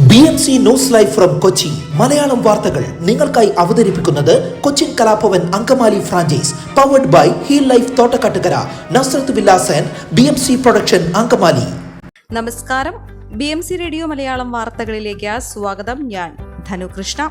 BMC news live from Kochi Malayalam വാർത്തകൾ നിങ്ങൾക്കായി അവതരിപ്പിക്കുന്നത് Cochin Kalabhavan Angamaly franchise powered by heal life Thottakattukara Nazareth villas and BMC production Angamaly. നമസ്കാരം, BMC radio Malayalam വാർത്തകളിലേക്ക് സ്വാഗതം. ഞാൻ ധനുകൃഷ്ണ.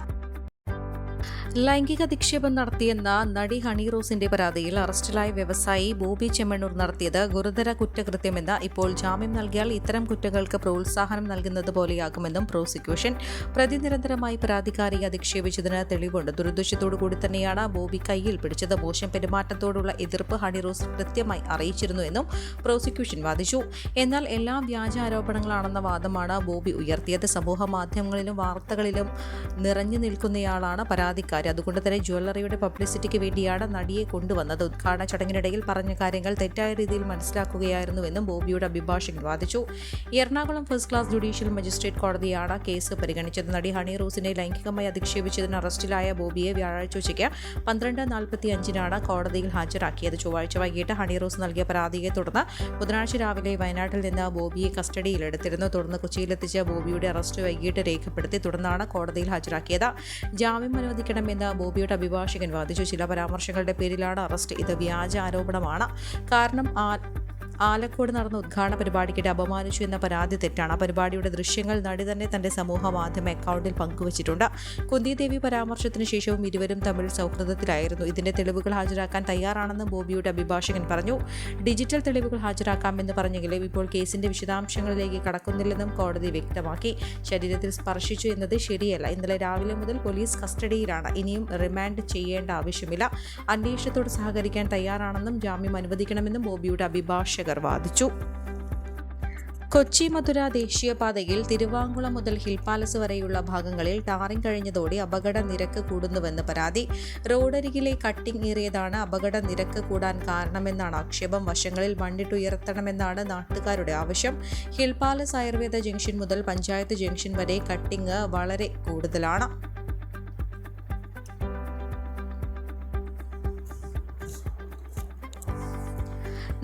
ലൈംഗിക അധിക്ഷേപം നടത്തിയെന്ന നടി ഹണി റോസിന്റെ പരാതിയിൽ അറസ്റ്റിലായ വ്യവസായി ബോബി ചെമ്മണ്ണൂർ നടത്തിയത് ഗുരുതര കുറ്റകൃത്യമെന്ന് ഇപ്പോൾ ജാമ്യം നൽകിയാൽ ഇത്തരം കുറ്റങ്ങൾക്ക് പ്രോത്സാഹനം നൽകുന്നത് പോലെയാകുമെന്നും പ്രോസിക്യൂഷൻ. പ്രതി നിരന്തരമായി പരാതിക്കാരിയെ അധിക്ഷേപിച്ചതിന് തെളിവുണ്ട്. ദുരുദ്ദേശത്തോടു കൂടി തന്നെയാണ് ബോബി കയ്യിൽ പിടിച്ചത്. മോശം പെരുമാറ്റത്തോടുള്ള എതിർപ്പ് ഹണി റോസ് കൃത്യമായി അറിയിച്ചിരുന്നുവെന്നും പ്രോസിക്യൂഷൻ വാദിച്ചു. എന്നാൽ എല്ലാം വ്യാജ ആരോപണങ്ങളാണെന്ന വാദമാണ് ബോബി ഉയർത്തിയത്. സമൂഹ മാധ്യമങ്ങളിലും വാർത്തകളിലും നിറഞ്ഞു നിൽക്കുന്നയാളാണ് പരാതിക്കാരി. അതുകൊണ്ട് തന്നെ ജ്വല്ലറിയുടെ പബ്ലിസിറ്റിക്ക് വേണ്ടിയാണ് നടിയെ കൊണ്ടുവന്നത്. ഉദ്ഘാടന ചടങ്ങിനിടയിൽ പറഞ്ഞ കാര്യങ്ങൾ തെറ്റായ രീതിയിൽ മനസ്സിലാക്കുകയായിരുന്നുവെന്നും ബോബിയുടെ അഭിഭാഷകൻ വാദിച്ചു. Ernakulam first class judicial magistrate കോടതിയാണ് കേസ് പരിഗണിച്ചത്. നടി ഹണി റോസിനെ ലൈംഗികമായി അധിക്ഷേപിച്ചതിന് അറസ്റ്റിലായ ബോബിയെ വ്യാഴാഴ്ച ഉച്ചയ്ക്ക് 12:45 കോടതിയിൽ ഹാജരാക്കിയത്. ചൊവ്വാഴ്ച വൈകിട്ട് ഹണി റോസ് നൽകിയ പരാതിയെ തുടർന്ന് ബുധനാഴ്ച രാവിലെ വയനാട്ടിൽ നിന്ന് ബോബിയെ കസ്റ്റഡിയിലെടുത്തിരുന്നു. തുടർന്ന് കൊച്ചിയിലെത്തിച്ച ബോബിയുടെ അറസ്റ്റ് വൈകിട്ട് രേഖപ്പെടുത്തി. തുടർന്നാണ് കോടതിയിൽ ഹാജരാക്കിയത്. ജാമ്യം അനുവദിക്കണമെന്ന് ബോബിയുടെ അഭിഭാഷകൻ വാദിച്ചു. ചില പരാമർശങ്ങളുടെ പേരിലാണ് അറസ്റ്റ്. ഇത് വ്യാജ ആരോപണമാണ്. കാരണം ആലക്കോട് നടന്ന ഉദ്ഘാടന പരിപാടിക്കിടെ അപമാനിച്ചു എന്ന പരാതി തെറ്റാണ്. പരിപാടിയുടെ ദൃശ്യങ്ങൾ നടി തന്നെ തന്റെ സമൂഹ മാധ്യമ അക്കൗണ്ടിൽ പങ്കുവച്ചിട്ടുണ്ട്. കുന്തിദേവി പരാമർശത്തിന് ശേഷവും ഇരുവരും തമ്മിൽ സൗഹൃദത്തിലായിരുന്നു. ഇതിന്റെ തെളിവുകൾ ഹാജരാക്കാൻ തയ്യാറാണെന്ന് ബോബിയുടെ അഭിഭാഷകൻ പറഞ്ഞു. ഡിജിറ്റൽ തെളിവുകൾ ഹാജരാക്കാമെന്ന് പറഞ്ഞെങ്കിലും ഇപ്പോൾ കേസിന്റെ വിശദാംശങ്ങളിലേക്ക് കടക്കുന്നില്ലെന്നും കോടതി വ്യക്തമാക്കി. ശരീരത്തിൽ സ്പർശിച്ചു എന്നത് ശരിയല്ല. ഇന്നലെ രാവിലെ മുതൽ പോലീസ് കസ്റ്റഡിയിലാണ്. ഇനിയും റിമാൻഡ് ചെയ്യേണ്ട ആവശ്യമില്ല. അന്വേഷണത്തോട് സഹകരിക്കാൻ തയ്യാറാണെന്നും ജാമ്യം അനുവദിക്കണമെന്നും ബോബിയുടെ അഭിഭാഷകൻ വാദിച്ചു. കൊച്ചി മധുര ദേശീയപാതയിൽ തിരുവാങ്കുളം മുതൽ ഹിൽ പാലസ് വരെയുള്ള ഭാഗങ്ങളിൽ ടാറിംഗ് കഴിഞ്ഞതോടെ അപകട നിരക്ക് കൂടുന്നുവെന്ന് പരാതി. റോഡരികിലെ കട്ടിംഗ് ഏറിയതാണ് അപകട നിരക്ക് കൂടാൻ കാരണമെന്നാണ് ആക്ഷേപം. വശങ്ങളിൽ മണ്ണിട്ടുയർത്തണമെന്നാണ് നാട്ടുകാരുടെ ആവശ്യം. ഹിൽ പാലസ് ആയുർവേദ ജംഗ്ഷൻ മുതൽ പഞ്ചായത്ത് ജംഗ്ഷൻ വരെ കട്ടിംഗ് വളരെ കൂടുതലാണ്.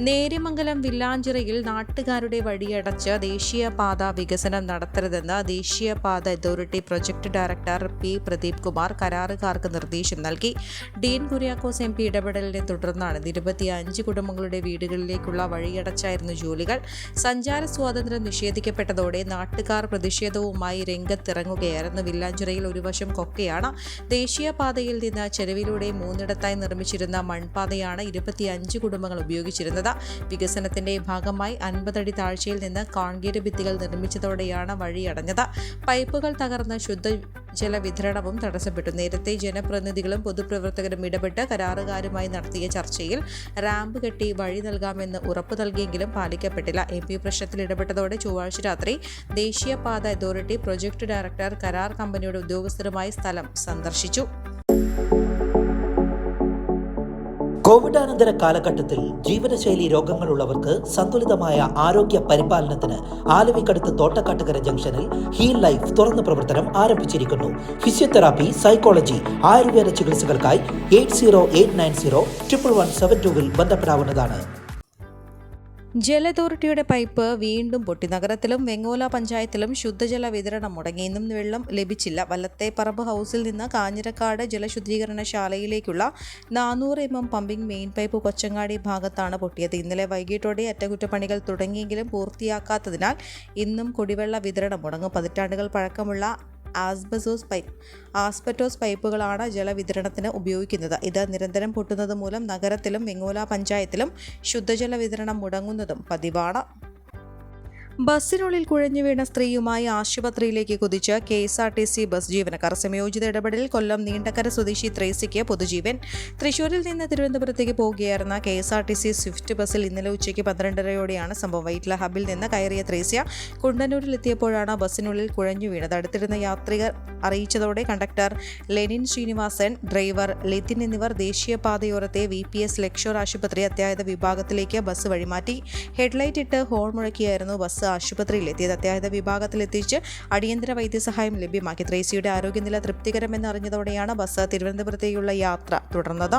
നേര്യമംഗലം വില്ലാഞ്ചിറയിൽ നാട്ടുകാരുടെ വഴിയടച്ച് ദേശീയപാത വികസനം നടത്തരുതെന്ന് ദേശീയപാത authority project director P Pradeep Kumar കരാറുകാർക്ക് നിർദ്ദേശം നൽകി. ഡീൻ കുര്യാക്കോസ് MP ഇടപെടലിനെ തുടർന്നാണ് 25 കുടുംബങ്ങളുടെ വീടുകളിലേക്കുള്ള വഴിയടച്ചായിരുന്നു ജോലികൾ. സഞ്ചാര സ്വാതന്ത്ര്യം നിഷേധിക്കപ്പെട്ടതോടെ നാട്ടുകാർ പ്രതിഷേധവുമായി രംഗത്തിറങ്ങുകയായിരുന്നു. വില്ലാഞ്ചിറയിൽ ഒരു വശം കൊക്കയാണ്. ദേശീയപാതയിൽ നിന്ന് ചെരുവിലൂടെ 3 നിർമ്മിച്ചിരുന്ന മൺപാതയാണ് 25 കുടുംബങ്ങൾ ഉപയോഗിച്ചിരുന്നത്. വികസനത്തിന്റെ ഭാഗമായി 50 അടി താഴ്ചയിൽ നിന്ന് കോൺക്രീറ്റ് ഭിത്തികൾ നിർമ്മിച്ചതോടെയാണ് വഴിയടഞ്ഞത്. പൈപ്പുകൾ തകർന്ന് ശുദ്ധജല വിതരണവും തടസ്സപ്പെട്ടു. നേരത്തെ ജനപ്രതിനിധികളും പൊതുപ്രവർത്തകരും ഇടപെട്ട് കരാറുകാരുമായി നടത്തിയ ചർച്ചയിൽ റാമ്പ് കെട്ടി വഴി നൽകാമെന്ന് ഉറപ്പു നൽകിയെങ്കിലും പാലിക്കപ്പെട്ടില്ല. MP പ്രശ്നത്തിൽ ഇടപെട്ടതോടെ ചൊവ്വാഴ്ച രാത്രി ദേശീയപാത അതോറിറ്റി പ്രൊജക്ട് ഡയറക്ടർ കരാർ കമ്പനിയുടെ ഉദ്യോഗസ്ഥരുമായി സ്ഥലം സന്ദർശിച്ചു. കോവിഡാനന്തര കാലഘട്ടത്തിൽ ജീവിതശൈലി രോഗങ്ങളുള്ളവർക്ക് സന്തുലിതമായ ആരോഗ്യ പരിപാലനത്തിന് ആലുവയ്ക്കടുത്ത് തോട്ടക്കാട്ടുകര ജംഗ്ഷനിൽ ഹീൽ ലൈഫ് തുറന്ന പ്രവർത്തനം ആരംഭിച്ചിരിക്കുന്നു. ഫിസിയോതെറാപ്പി, സൈക്കോളജി, ആയുർവേദ ചികിത്സകൾക്കായി 8089011722 ബന്ധപ്പെടാവുന്നതാണ്. ജല അതോറിറ്റിയുടെ പൈപ്പ് വീണ്ടും പൊട്ടി. നഗരത്തിലും വെങ്ങോല പഞ്ചായത്തിലും ശുദ്ധജല വിതരണം മുടങ്ങി. ഇന്നും വെള്ളം ലഭിച്ചില്ല. വല്ലത്തേപ്പറമ്പ് ഹൗസിൽ നിന്ന് കാഞ്ഞിരക്കാട് ജലശുദ്ധീകരണശാലയിലേക്കുള്ള 400 mm pumping main pipe Kochangadi ഭാഗത്താണ് പൊട്ടിയത്. ഇന്നലെ വൈകിട്ടോടെ അറ്റകുറ്റപ്പണികൾ തുടങ്ങിയെങ്കിലും പൂർത്തിയാക്കാത്തതിനാൽ ഇന്നും കുടിവെള്ള വിതരണം മുടങ്ങും. പതിറ്റാണ്ടുകൾ പഴക്കമുള്ള ആസ്ബറ്റോസ് പൈപ്പുകളാണ് ജലവിതരണത്തിന് ഉപയോഗിക്കുന്നത്. ഇത് നിരന്തരം പൊട്ടുന്നത് മൂലം നഗരത്തിലും വെങ്ങോല പഞ്ചായത്തിലും ശുദ്ധജല വിതരണം മുടങ്ങുന്നതും പതിവാണ്. ബസ്സിനുള്ളിൽ കുഴഞ്ഞു വീണ സ്ത്രീയുമായി ആശുപത്രിയിലേക്ക് കുതിച്ച് KSRTC ബസ് ജീവനക്കാർ. സംയോജിത ഇടപെടലിൽ കൊല്ലം നീണ്ടക്കര സ്വദേശി ത്രേസ്യയ്ക്ക് പൊതുജീവൻ. തൃശൂരിൽ നിന്ന് തിരുവനന്തപുരത്തേക്ക് പോവുകയായിരുന്ന KSRTC സ്വിഫ്റ്റ് ബസ്സിൽ ഇന്നലെ ഉച്ചയ്ക്ക് 12:30 സംഭവം. വൈറ്റ്ല ഹബിൽ നിന്ന് കയറിയ ത്രേസ്യ കുണ്ടന്നൂരിൽ എത്തിയപ്പോഴാണ് ബസ്സിനുള്ളിൽ കുഴഞ്ഞു വീണത്. അടുത്തിരുന്ന യാത്രികർ അറിയിച്ചതോടെ കണ്ടക്ടർ ലെനിൻ ശ്രീനിവാസൻ, ഡ്രൈവർ ലിതിൻ എന്നിവർ ദേശീയപാതയോരത്തെ VPS ലക്ഷോർ ആശുപത്രി അത്യാഹിത വിഭാഗത്തിലേക്ക് ബസ് വഴിമാറ്റി. ഹെഡ്ലൈറ്റ് ഇട്ട് ഹോൺ മുഴക്കിയായിരുന്നു ബസ് ആശുപത്രിയിലെത്തിയത്. അത്യാഹിത വിഭാഗത്തിലെത്തിച്ച് അടിയന്തര വൈദ്യസഹായം ലഭ്യമാക്കി. ത്രേസ്യയുടെ ആരോഗ്യനില തൃപ്തികരമെന്ന് അറിഞ്ഞതോടെയാണ് ബസ് തിരുവനന്തപുരത്തേക്കുള്ള യാത്ര തുടർന്നത്.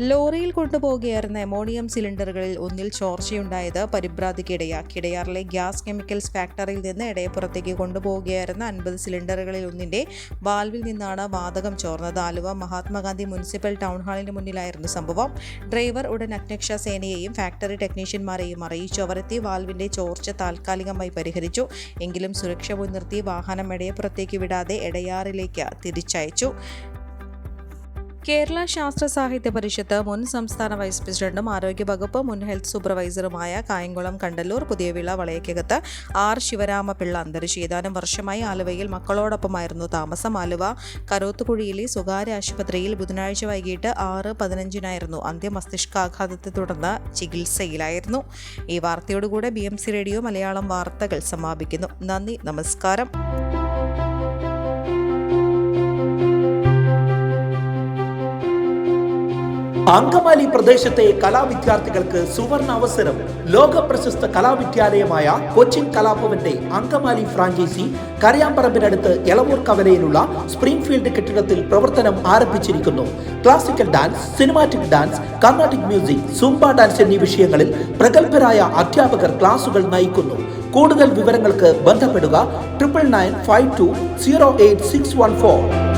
ലോറിയിൽ കൊണ്ടുപോകുകയായിരുന്ന അമോണിയം സിലിണ്ടറുകളിൽ ഒന്നിൽ ചോർച്ചയുണ്ടായത് പരിഭ്രാന്തിക്കിടയാക്കി. ഇടയാറിലെ ഗ്യാസ് കെമിക്കൽസ് ഫാക്ടറിയിൽ നിന്ന് ഇടയപ്പുറത്തേക്ക് കൊണ്ടുപോകുകയായിരുന്ന 50 സിലിണ്ടറുകളിൽ ഒന്നിന്റെ വാൽവിൽ നിന്നാണ് വാതകം ചോർന്നത്. ആലുവ മഹാത്മാഗാന്ധി മുനിസിപ്പൽ ടൗൺ ഹാളിന് മുന്നിലായിരുന്നു സംഭവം. ഡ്രൈവർ ഉടൻ അഗ്നിരക്ഷാസേനയെയും ഫാക്ടറി ടെക്നീഷ്യന്മാരെയും അറിയിച്ചു. അവരെത്തി വാൽവിന്റെ ചോർച്ച താൽക്കാലികമായി പരിഹരിച്ചു. എങ്കിലും സുരക്ഷ മുൻനിർത്തി വാഹനം ഇടയപ്പുറത്തേക്ക് വിടാതെ എടയാറിലേക്ക് തിരിച്ചയച്ചു. കേരള ശാസ്ത്ര സാഹിത്യ പരിഷത്ത് മുൻ സംസ്ഥാന വൈസ് പ്രസിഡന്റും ആരോഗ്യവകുപ്പ് മുൻ ഹെൽത്ത് സൂപ്പർവൈസറുമായ കായംകുളം കണ്ടല്ലൂർ പുതിയവിള വളയക്കകത്ത് ആർ ശിവരാമപിള്ള അന്തരിച്ചു. ഏതാനും വർഷമായി ആലുവയിൽ മക്കളോടൊപ്പമായിരുന്നു താമസം. ആലുവ കരോത്തുകുഴിയിലെ സ്വകാര്യ ആശുപത്രിയിൽ ബുധനാഴ്ച വൈകിട്ട് 6:15 അന്ത്യമസ്തിഷ്കാഘാതത്തെ തുടർന്ന് ചികിത്സയിലായിരുന്നു. ഈ വാർത്തയോടുകൂടെ BMC റേഡിയോ മലയാളം വാർത്തകൾ സമാപിക്കുന്നു. നന്ദി, നമസ്കാരം. അങ്കമാലി പ്രദേശത്തെ കലാവിദ്യാർത്ഥികൾക്ക് സുവർണ അവസരം. ലോക പ്രശസ്ത കലാവിദ്യാലയമായ കൊച്ചിൻ കലാഭവന്റെ അങ്കമാലി ഫ്രാഞ്ചൈസി കരയാമ്പറമ്പിനടുത്ത് എളവൂർ കവലയിലുള്ള സ്പ്രിംഗ്ഫീൽഡ് കെട്ടിടത്തിൽ പ്രവർത്തനം ആരംഭിച്ചിരിക്കുന്നു. Classical dance, cinematic dance, Carnatic music, Zumba dance എന്നീ വിഷയങ്ങളിൽ പ്രഗത്ഭരായ അധ്യാപകർ ക്ലാസുകൾ നയിക്കുന്നു. കൂടുതൽ വിവരങ്ങൾക്ക് ബന്ധപ്പെടുക 9995208614.